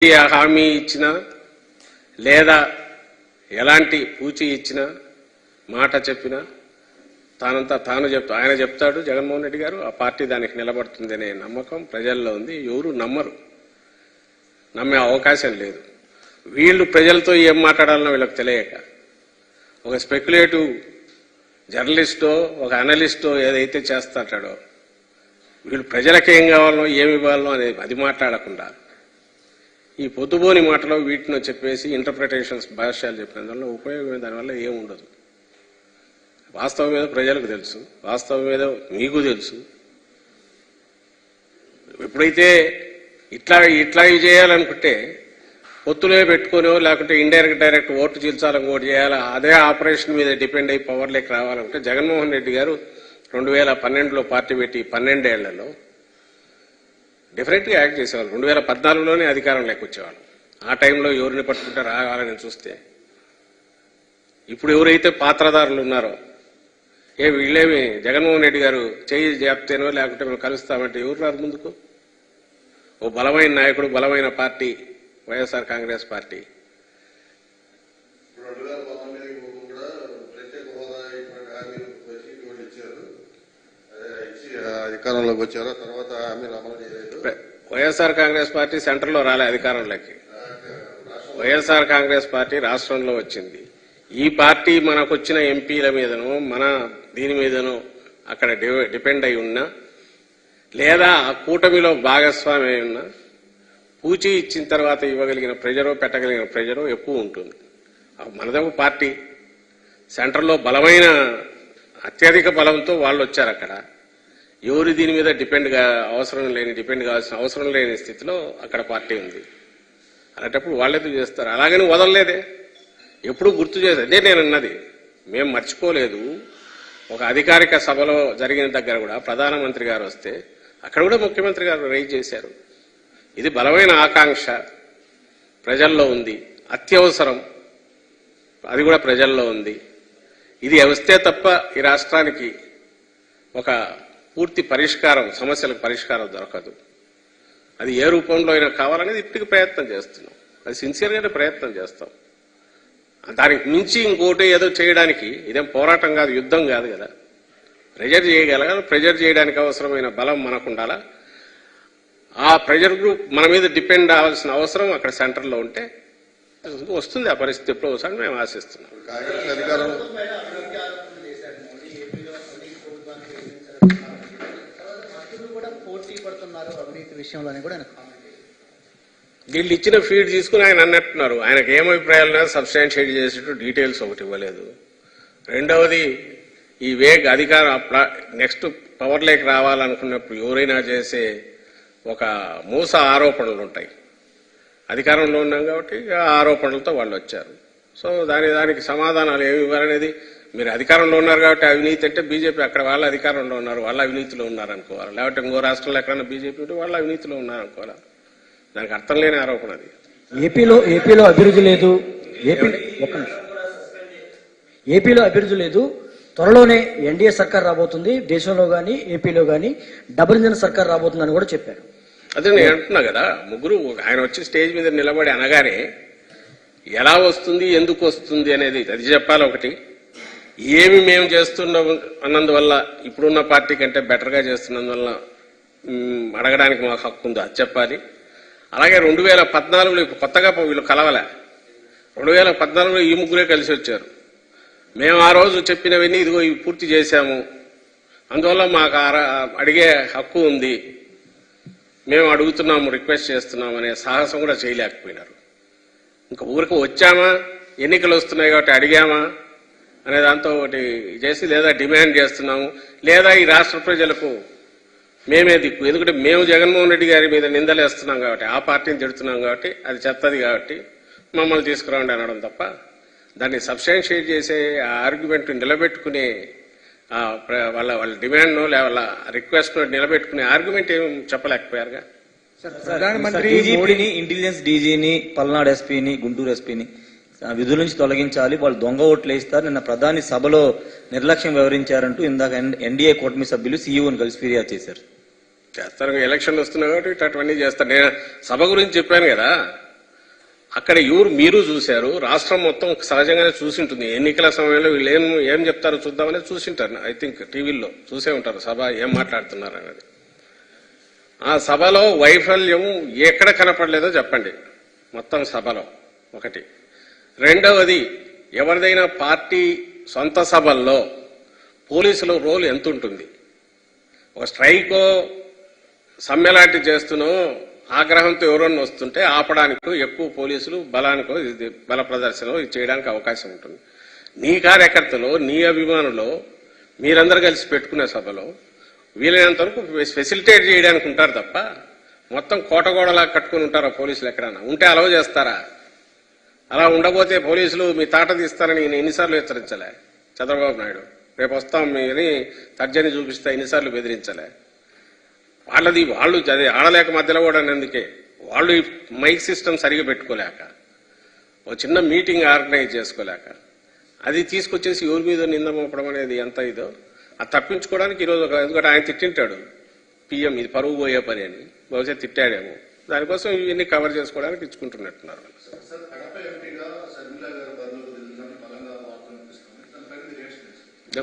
హామీ ఇచ్చినా లేదా ఎలాంటి పూచి ఇచ్చినా మాట చెప్పినా తానంతా తాను ఆయన చెప్తాడు జగన్మోహన్ రెడ్డి గారు, ఆ పార్టీ దానికి నిలబడుతుందనే నమ్మకం ప్రజల్లో ఉంది. ఎవరు నమ్మరు, నమ్మే అవకాశం లేదు. వీళ్ళు ప్రజలతో ఏం మాట్లాడాలనో వీళ్ళకి తెలియక ఒక స్పెక్యులేటివ్ జర్నలిస్టో ఒక అనలిస్టో ఏదైతే చేస్తాడో వీళ్ళు ప్రజలకు ఏం కావాలనో ఏమి ఇవ్వాలనో అనేది అది మాట్లాడకుండా ఈ పొద్దుబోని మాటలో వీటిని చెప్పేసి ఇంటర్ప్రిటేషన్స్ భాష్యాలు చెప్పిన దానివల్ల ఉపయోగం దానివల్ల ఏముండదు. వాస్తవం మీద ప్రజలకు తెలుసు, వాస్తవం మీద మీకు తెలుసు. ఎప్పుడైతే ఇట్లా చేయాలనుకుంటే పొత్తులే పెట్టుకునో లేకుంటే డైరెక్ట్ ఓటు చీల్చాలని ఓటు చేయాలా, అదే ఆపరేషన్ మీద డిపెండ్ అయ్యి పవర్లోకి రావాలంటే జగన్మోహన్ రెడ్డి గారు 2012లో పార్టీ పెట్టి 12 ఏళ్లలో డిఫరెంట్గా యాక్ట్ చేసేవాళ్ళు. 2014లోనే అధికారంలోకి వచ్చేవాళ్ళు. ఆ టైంలో ఎవరిని పట్టుకుంటే రావాలని చూస్తే ఇప్పుడు ఎవరైతే పాత్రదారులు ఉన్నారో వీళ్ళేమి జగన్మోహన్ రెడ్డి గారు చేయి చెప్తేనో లేకుంటే మేము కలుస్తామంటే ఎవరు రాదు ముందుకు? ఓ బలమైన నాయకుడు, బలమైన పార్టీ వైఎస్ఆర్ కాంగ్రెస్ పార్టీ. అధికారంలోకి వచ్చారు, తర్వాత హామీలు అమలు చేయలేదు. వైఎస్ఆర్ కాంగ్రెస్ పార్టీ సెంటర్లో రాలే అధికారంలోకి. వైఎస్ఆర్ కాంగ్రెస్ పార్టీ రాష్ట్రంలో వచ్చింది. ఈ పార్టీ మనకు వచ్చిన ఎంపీల మీదనో మన దీని మీదనో అక్కడ డిపెండ్ అయి ఉన్నా లేదా ఆ కూటమిలో భాగస్వామి అయి ఉన్నా పూచి ఇచ్చిన తర్వాత ఇవ్వగలిగిన ప్రెజరో పెట్టగలిగిన ప్రెజరో ఎక్కువ ఉంటుంది. మనదే పార్టీ సెంటర్లో బలమైన అత్యధిక బలంతో వాళ్ళు వచ్చారు. అక్కడ ఎవరు దీని మీద డిపెండ్ కావాల్సిన అవసరం లేని స్థితిలో అక్కడ పార్టీ ఉంది. అలాంటప్పుడు వాళ్ళేదో చేస్తారు. అలాగని వదలలేదే, ఎప్పుడు గుర్తు చేసి అదే నేను అన్నది. మేము మర్చిపోలేదు. ఒక అధికారిక సభలో జరిగిన దగ్గర కూడా ప్రధానమంత్రి గారు వస్తే అక్కడ కూడా ముఖ్యమంత్రి గారు రైజ్ చేశారు. ఇది బలమైన ఆకాంక్ష ప్రజల్లో ఉంది, అత్యవసరం అది కూడా ప్రజల్లో ఉంది. ఇది వస్తే తప్ప ఈ రాష్ట్రానికి ఒక పూర్తి పరిష్కారం, సమస్యలకు పరిష్కారం దొరకదు. అది ఏ రూపంలో అయినా కావాలనేది ఇప్పటికి ప్రయత్నం చేస్తున్నాం. అది సిన్సియర్గానే ప్రయత్నం చేస్తాం. దానికి మించి ఇంకోటి ఏదో చేయడానికి ఇదేం పోరాటం కాదు, యుద్ధం కాదు కదా. ప్రెజర్ చేయగలగాలి. ప్రెజర్ చేయడానికి అవసరమైన బలం మనకు ఉండాలా. ఆ ప్రెజర్ గ్రూప్ మన మీద డిపెండ్ అవ్వాల్సిన అవసరం అక్కడ సెంటర్లో ఉంటే వస్తుంది. ఆ పరిస్థితి ఎప్పుడు వస్తుందని మేము ఆశిస్తున్నాం. వీళ్ళు ఇచ్చిన ఫీడ్ తీసుకుని ఆయన అన్నట్టున్నారు. ఆయనకు ఏం అభిప్రాయాలు సబ్స్టాన్షియేట్ చేసేట్టు డీటెయిల్స్ ఒకటి ఇవ్వలేదు. రెండవది ఈ నెక్స్ట్ పవర్లోకి రావాలనుకున్నప్పుడు ఎవరైనా చేసే ఒక మూస ఆరోపణలు ఉంటాయి. అధికారంలో ఉన్నాం కాబట్టి ఆ ఆరోపణలతో వాళ్ళు వచ్చారు. సో దానికి సమాధానాలు ఏమి ఇవ్వాలనేది, మీరు అధికారంలో ఉన్నారు కాబట్టి అవినీతి అంటే బీజేపీ అక్కడ వాళ్ళ అధికారంలో ఉన్నారు, వాళ్ళ అవినీతిలో ఉన్నారనుకోవాలి. లేకపోతే ఇంకో రాష్ట్రంలో ఎక్కడన్నా బీజేపీ ఉంటే వాళ్ళ అవినీతిలో ఉన్నారనుకోవాలి. దానికి అర్థం లేని ఆరోపణ అది. ఏపీలో అభివృద్ధి లేదు. ఏపీలో అభివృద్ధి లేదు. త్వరలోనే ఎన్డీఏ సర్కార్ రాబోతుంది, దేశంలో గానీ ఏపీలో గానీ డబుల్ ఇంజిన్ సర్కార్ రాబోతుందని కూడా చెప్పారు. అదే నేను అంటున్నా కదా, ముగ్గురు ఆయన వచ్చి స్టేజ్ మీద నిలబడి అనగానే ఎలా వస్తుంది, ఎందుకు వస్తుంది అనేది అది చెప్పాలి. ఒకటి ఏమి మేము చేస్తున్నాం అన్నందువల్ల ఇప్పుడున్న పార్టీ కంటే బెటర్గా చేస్తున్నందువల్ల అడగడానికి మాకు హక్కు ఉందో అది చెప్పాలి. అలాగే 2014లో కొత్తగా వీళ్ళు కలవలే. 2014లో ఈ ముగ్గురే కలిసి వచ్చారు. మేము ఆ రోజు చెప్పినవన్నీ ఇదిగో ఇవి పూర్తి చేశాము, అందువల్ల మాకు అడిగే హక్కు ఉంది, మేము అడుగుతున్నాము, రిక్వెస్ట్ చేస్తున్నాము అనే సాహసం కూడా చేయలేకపోయినారు. ఇంకా ఊరికి వచ్చామా, ఎన్నికలు వస్తున్నాయి కాబట్టి అడిగామా అనే దాంతో ఒకటి చేసి, లేదా డిమాండ్ చేస్తున్నాము, లేదా ఈ రాష్ట్ర ప్రజలకు మేమే దిక్కు. ఎందుకంటే మేము జగన్మోహన్ రెడ్డి గారి మీద నిందలేస్తున్నాం కాబట్టి, ఆ పార్టీని తిడుతున్నాం కాబట్టి, అది చెత్తది కాబట్టి మమ్మల్ని తీసుకురావండి అనడం తప్ప దాన్ని సబ్స్టాన్షియేట్ చేసే ఆ ఆర్గ్యుమెంట్ నిలబెట్టుకునే వాళ్ళ డిమాండ్ను వాళ్ళ రిక్వెస్ట్ను నిలబెట్టుకునే ఆర్గ్యుమెంట్ ఏం చెప్పలేకపోయారుగా. ప్రధానమంత్రి మోడీని, ఇంటెలిజెన్స్ డీజీని, పల్నాడు ఎస్పీని, గుంటూరు ఎస్పీని విధుల నుంచి తొలగించాలి, వాళ్ళు దొంగ ఓట్లు వేస్తారు, నిన్న ప్రధాని సభలో నిర్లక్ష్యం వివరించారంటూ ఇందాక ఎన్డీఏ కూటమి సభ్యులు సీఈఓని కలిసి ఫిర్యాదు చేశారు. చేస్తారు, ఎలక్షన్లు వస్తున్నాయి కాబట్టి అటువన్నీ చేస్తారు. నేను సభ గురించి చెప్పాను కదా, అక్కడ మీరు చూశారు, రాష్ట్రం మొత్తం సహజంగానే చూసింటుంది. ఎన్నికల సమయంలో వీళ్ళు ఏం చెప్తారో చూద్దామని చూసింటారు. ఐ థింక్ టీవీల్లో చూసే ఉంటారు సభ ఏం మాట్లాడుతున్నారు అనేది. ఆ సభలో వైఫల్యం ఎక్కడ కనపడలేదో చెప్పండి మొత్తం సభలో. ఒకటి. రెండవది, ఎవరిదైనా పార్టీ సొంత సభల్లో పోలీసుల రోల్ ఎంత ఉంటుంది? ఒక స్ట్రైకో సమ్మెలాంటి చేస్తూనో ఆగ్రహంతో ఎవరన్నా వస్తుంటే ఆపడానికి ఎక్కువ పోలీసులు బలానికో బల ప్రదర్శన చేయడానికి అవకాశం ఉంటుంది. నీ కార్యకర్తలు, నీ అభిమానులు మీరందరూ కలిసి పెట్టుకునే సభలో వీలైనంత వరకు ఫెసిలిటేట్ చేయడానికి ఉంటారు తప్ప మొత్తం కోటగోడలా కట్టుకుని ఉంటారా పోలీసులు? ఎక్కడన్నా ఉంటే అలవ చేస్తారా? అలా ఉండబోతే పోలీసులు మీ తాట తీస్తారని నేను ఎన్నిసార్లు హెచ్చరించలే చంద్రబాబు నాయుడు. రేపు వస్తాం మీని తర్జని చూపిస్తా ఎన్నిసార్లు బెదిరించలే. వాళ్ళు అది ఆడలేక మధ్యలో కూడా అందుకే వాళ్ళు ఈ మైక్ సిస్టమ్ సరిగా పెట్టుకోలేక, ఒక చిన్న మీటింగ్ ఆర్గనైజ్ చేసుకోలేక, అది తీసుకొచ్చేసి ఎవరి మీద నింద మోపడం అనేది ఎంత ఇదో అది తప్పించుకోవడానికి ఈరోజు ఎందుకంటే ఆయన తిట్టింటాడు పిఎం ఇది పరువు పోయే పని అని, బహుశా తిట్టాడేమో, దానికోసం ఇవన్నీ కవర్ చేసుకోవడానికి ఇచ్చుకుంటున్నట్టున్నారు.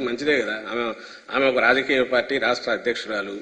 మంచిదే కదా, ఆమె ఒక రాజకీయ పార్టీ రాష్ట్ర అధ్యక్షురాలు.